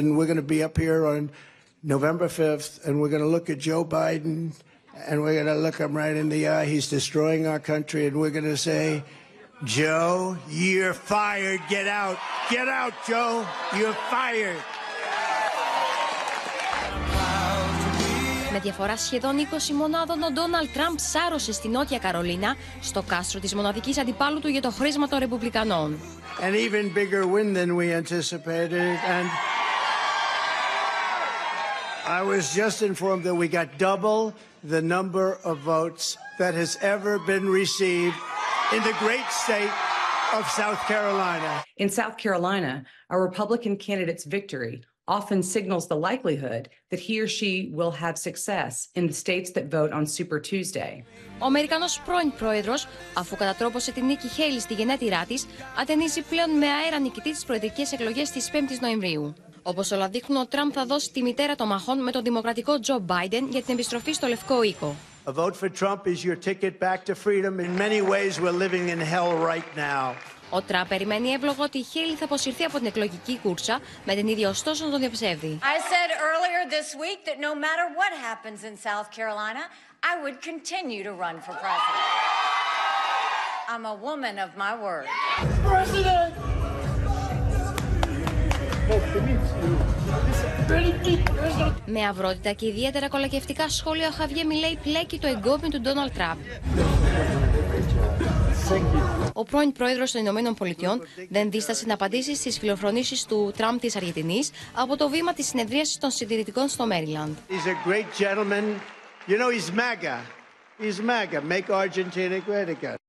And we're going to be up here on November 5th, and we're going to look at Joe Biden, and we're going to look him right in the eye. He's destroying our country, and we're going to say, Joe, you're fired. Get out. Get out, Joe. You're fired. Με διαφορά σχεδόν 20 μονάδων, ο Ντόναλντ Τραμπ σάρωσε στη Νότια Καρολίνα, στο κάστρο της μοναδικής αντιπάλου του για το χρήσμα των Ρεπουμπλικανών. An even bigger win than we anticipated, and I was just informed that we got double the number of votes that has ever been received in the great state of South Carolina. In South Carolina, a Republican candidate's victory often signals the likelihood that he or she will have success in the states that vote on Super Tuesday. Ο Αμερικανός πρώην πρόεδρος, αφού κατατρόπωσε την Νίκι Χέιλι στη γενέτειρά της, ατενίζει πλέον με αέρα νικητή τις προεδρικές εκλογές της 5ης Νοεμβρίου. Όπως όλα δείχνουν, ο Τραμπ θα δώσει τη μητέρα των μαχών με τον δημοκρατικό Τζο Μπάιντεν για την επιστροφή στο Λευκό Οίκο. A vote for Trump is your ticket back to freedom. In many ways, we're living in hell right now. Ο Τραμπ περιμένει εύλογο ότι η Χέιλι θα αποσυρθεί από την εκλογική κούρσα, με την ίδια ωστόσο να τον διαψεύδει. I said earlier this week that no matter what happens in South Carolina, I would continue to run for president. I'm a woman of my word. President! Με αυρότητα και ιδιαίτερα κολακευτικά σχόλια, ο Χαβιέ Μιλέι πλέκει το εγκόμιο του Ντόναλντ Τραμπ. Ο πρώην πρόεδρος των Ηνωμένων Πολιτειών δεν δίστασε να απαντήσει στις φιλοφρονήσεις του Τραμπ της Αργεντινής από το βήμα της συνεδρίασης των συντηρητικών στο Μέριλαντ. He's a great gentleman. You know, he's MAGA. He's MAGA. Make Argentina great again.